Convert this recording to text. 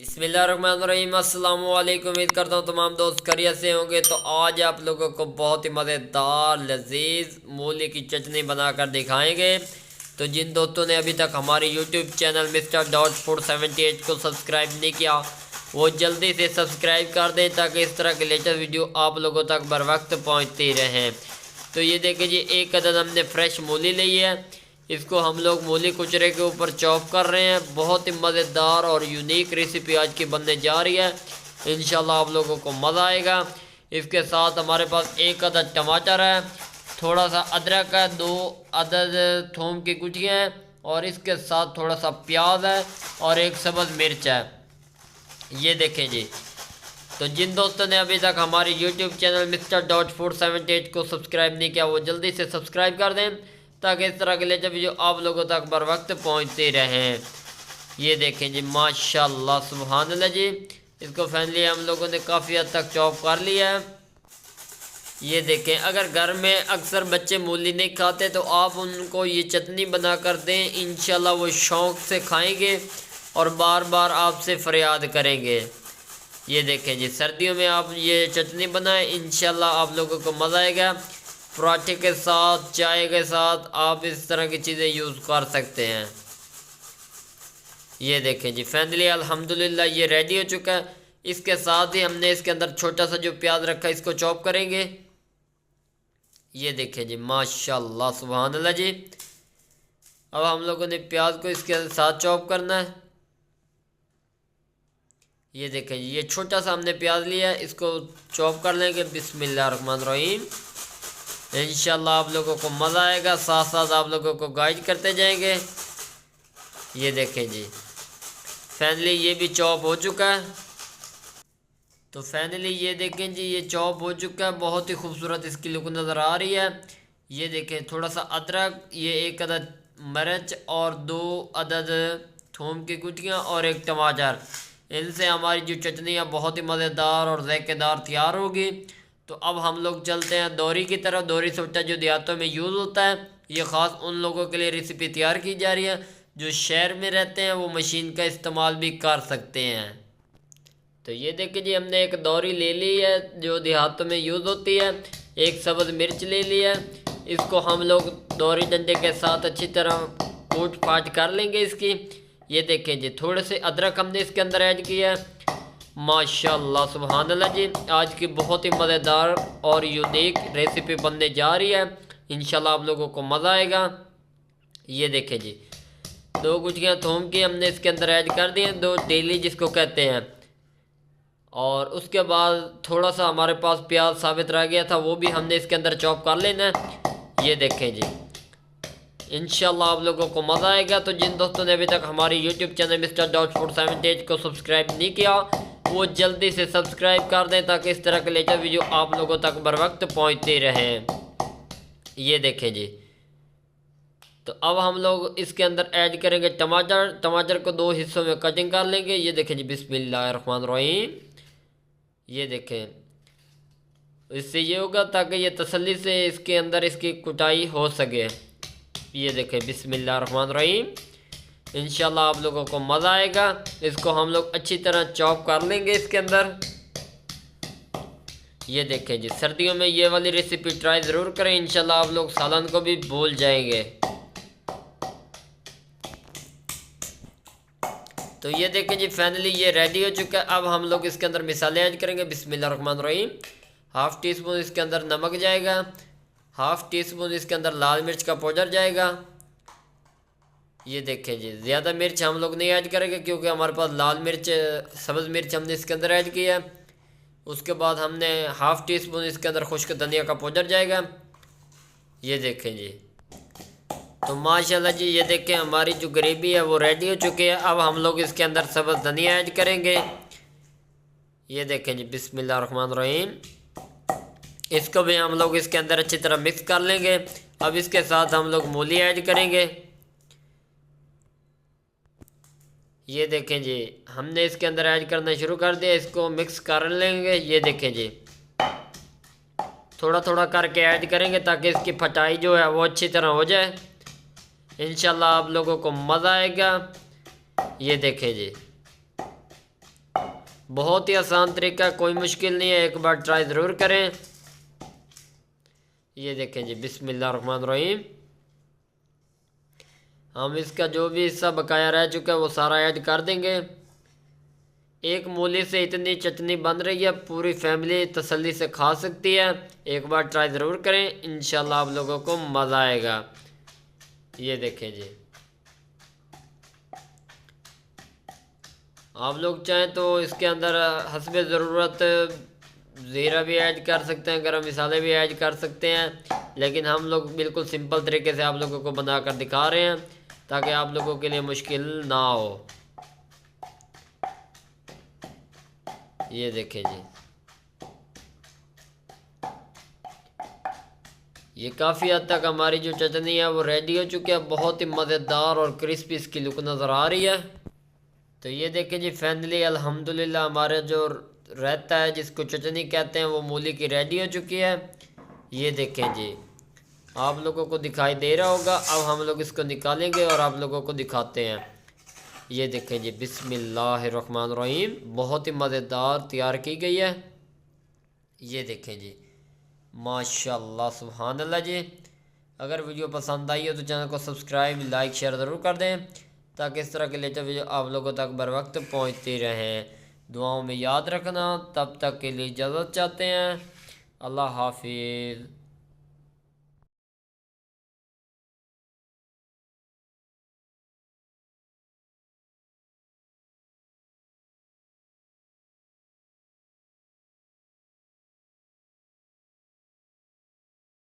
बिस्मिल्लाहिर्रहमानिर्रहीम। अस्सलाम वालेकुम। उम्मीद करता हूँ तमाम दोस्त खैरियत से होंगे। तो आज आप लोगों को बहुत ही मज़ेदार लजीज मूली की चटनी बनाकर दिखाएंगे। तो जिन दोस्तों ने अभी तक हमारे YouTube channel mister dot food 78 को सब्सक्राइब नहीं किया वो जल्दी से सब्सक्राइब कर दें ताकि इस तरह के लेटेस्ट वीडियो आप लोगों तक बर वक्त पहुँचती रहें। तो ये देखिए जी, एक अदद हमने फ्रेश मूली ली है। इसको हम लोग मूली कुचरे के ऊपर चॉप कर रहे हैं। बहुत ही मज़ेदार और यूनिक रेसिपी आज की बनने जा रही है। इंशाल्लाह आप लोगों को मज़ा आएगा। इसके साथ हमारे पास एक अदद टमाटर है, थोड़ा सा अदरक है, 2 अदद थूम की गुठियाँ हैं और इसके साथ थोड़ा सा प्याज है और एक सब्ज़ मिर्च है। ये देखें जी। तो जिन दोस्तों ने अभी तक हमारे YouTube channel mister dot food 78 को सब्सक्राइब नहीं किया वो जल्दी से सब्सक्राइब कर दें ताकि इस तरह के लेटेस्ट वीडियो आप लोगों तक बर वक्त पहुँचते रहें। ये देखें जी, माशाल्लाह सुभान अल्लाह जी। इसको फाइनली हम लोगों ने काफ़ी हद तक चॉप कर लिया है। ये देखें, अगर घर में अक्सर बच्चे मूली नहीं खाते तो आप उनको ये चटनी बना कर दें, इंशाल्लाह वो शौक़ से खाएंगे और बार बार आपसे फरियाद करेंगे। ये देखें जी, सर्दियों में आप ये चटनी बनाएं, इंशाल्लाह आप लोगों को मज़ा आएगा। पराठे के साथ, चाय के साथ आप इस तरह की चीज़ें यूज़ कर सकते हैं। ये देखें जी, फाइनली अल्हम्दुलिल्लाह ये रेडी हो चुका है। इसके साथ ही हमने इसके अंदर छोटा सा जो प्याज रखा है इसको चॉप करेंगे। ये देखें जी, माशाल्लाह सुभान अल्लाह जी। अब हम लोगों ने प्याज को इसके साथ चॉप करना है। ये देखें जी, ये छोटा सा हमने प्याज लिया है, इसको चॉप कर लेंगे। बिस्मिल्लाहिर्रहमानिर्रहीम। इंशाल्लाह आप लोगों को मज़ा आएगा, साथ साथ आप लोगों को गाइड करते जाएंगे। ये देखें जी, फाइनली ये भी चॉप हो चुका है। तो फाइनली ये देखें जी, ये चॉप हो चुका है। बहुत ही खूबसूरत इसकी लुक नज़र आ रही है। ये देखें, थोड़ा सा अदरक, ये एक अदद मिर्च और 2 अदद थूम की गुठियाँ और एक टमाटर, इनसे हमारी जो चटनी है बहुत ही मज़ेदार और ज़ायकेदार तैयार होगी। तो अब हम लोग चलते हैं दोरी की तरफ। दोरी सोटा जो देहातों में यूज़ होता है, ये ख़ास उन लोगों के लिए रेसिपी तैयार की जा रही है जो शहर में रहते हैं, वो मशीन का इस्तेमाल भी कर सकते हैं। तो ये देखिए जी, हमने एक दोरी ले ली है जो देहातों में यूज़ होती है। एक सब्ज़ मिर्च ले ली है, इसको हम लोग दोरी डंडे के साथ अच्छी तरह कूट फाट कर लेंगे इसकी। ये देखें जी, थोड़े से अदरक हमने इसके अंदर ऐड किया है। माशाल्लाह सुभान अल्लाह जी, आज की बहुत ही मज़ेदार और यूनिक रेसिपी बनने जा रही है। इंशाल्लाह आप लोगों को मज़ा आएगा। ये देखें जी, 2 गुठियाँ थूम की हमने इसके अंदर ऐड कर दी हैं, 2 डेली जिसको कहते हैं। और उसके बाद थोड़ा सा हमारे पास प्याज साबित रह गया था, वो भी हमने इसके अंदर चॉप कर लेना है। ये देखें जी, इंशाल्लाह आप लोगों को मज़ा आएगा। तो जिन दोस्तों ने अभी तक हमारी YouTube channel mister dot food 78 को सब्सक्राइब नहीं किया वो जल्दी से सब्सक्राइब कर दें ताकि इस तरह के लेटेस्ट वीडियो आप लोगों तक बर वक्त पहुँचते रहें। ये देखें जी, तो अब हम लोग इसके अंदर ऐड करेंगे टमाटर। टमाटर को 2 हिस्सों में कटिंग कर लेंगे। ये देखें जी, बिस्मिल्लाहिर्रहमानिर्रहीम। ये देखें, इससे ये होगा ताकि ये तसल्ली से इसके अंदर इसकी कुटाई हो सके। ये देखें, बिस्मिल्लाहिर्रहमानिर्रहीम। इंशाल्लाह आप लोगों को मज़ा आएगा। इसको हम लोग अच्छी तरह चॉप कर लेंगे इसके अंदर। ये देखें जी, सर्दियों में ये वाली रेसिपी ट्राई ज़रूर करें, इंशाल्लाह आप लोग सालन को भी भूल जाएंगे। तो ये देखें जी, फाइनली ये रेडी हो चुका है। अब हम लोग इसके अंदर मिसाले ऐड करेंगे। बिस्मिल्लाहिर्रहमानिर्रहीम। 1/2 टीस्पून इसके अंदर नमक जाएगा, 1/2 टीस्पून इसके अंदर लाल मिर्च का पाउडर जाएगा। ये देखें जी, ज़्यादा मिर्च हम लोग नहीं ऐड करेंगे क्योंकि हमारे पास लाल मिर्च, सब्ज़ मिर्च हमने इसके अंदर ऐड किया है। उसके बाद हमने 1/2 टीस्पून इसके अंदर खुश्क धनिया का पाउडर जाएगा। ये देखें जी, तो माशाल्लाह जी, ये देखें हमारी जो ग्रेवी है वो रेडी हो चुकी है। अब हम लोग इसके अंदर सब्ज़ धनिया ऐड करेंगे। ये देखें जी, बिस्मिल्लाहिर्रहमानिर्रहीम। इसको भी हम लोग इसके अंदर अच्छी तरह मिक्स कर लेंगे। अब इसके साथ हम लोग मूली ऐड करेंगे। ये देखें जी, हमने इसके अंदर ऐड करना शुरू कर दिया, इसको मिक्स कर लेंगे। ये देखें जी, थोड़ा थोड़ा करके ऐड करेंगे ताकि इसकी फटाई जो है वो अच्छी तरह हो जाए। इंशाल्लाह आप लोगों को मज़ा आएगा। ये देखें जी, बहुत ही आसान तरीका, कोई मुश्किल नहीं है, एक बार ट्राई ज़रूर करें। ये देखें जी, बिस्मिल्लाहिर्रहमानिर्रहीम। हम इसका जो भी हिस्सा बकाया रह चुका है वो सारा ऐड कर देंगे। एक मूली से इतनी चटनी बन रही है, पूरी फैमिली तसल्ली से खा सकती है। एक बार ट्राई ज़रूर करें, इंशाल्लाह आप लोगों को मज़ा आएगा। ये देखें जी, आप लोग चाहें तो इसके अंदर हस्बे ज़रूरत ज़ीरा भी ऐड कर सकते हैं, गरम मसाले भी ऐड कर सकते हैं, लेकिन हम लोग बिल्कुल सिंपल तरीके से आप लोगों को बना कर दिखा रहे हैं ताकि आप लोगों के लिए मुश्किल ना हो। ये देखें जी, ये काफ़ी हद तक हमारी जो चटनी है वो रेडी हो चुकी है। बहुत ही मज़ेदार और क्रिस्पी इसकी लुक नज़र आ रही है। तो ये देखें जी, फाइनली अल्हम्दुलिल्लाह हमारे जो रहता है जिसको चटनी कहते हैं वो मूली की रेडी हो चुकी है। ये देखें जी, आप लोगों को दिखाई दे रहा होगा। अब हम लोग इसको निकालेंगे और आप लोगों को दिखाते हैं। ये देखें जी, बिस्मिल्लाहिर्रहमानिर्रहीम, बहुत ही मज़ेदार तैयार की गई है। ये देखें जी, माशाल्लाह सुभान अल्लाह जी। अगर वीडियो पसंद आई हो तो चैनल को सब्सक्राइब, लाइक, शेयर ज़रूर कर दें ताकि इस तरह के लेटेस्ट वीडियो आप लोगों तक बर वक्त पहुँचती रहें। दुआओं में याद रखना। तब तक के लिए इजाज़त चाहते हैं। अल्लाह हाफिज़।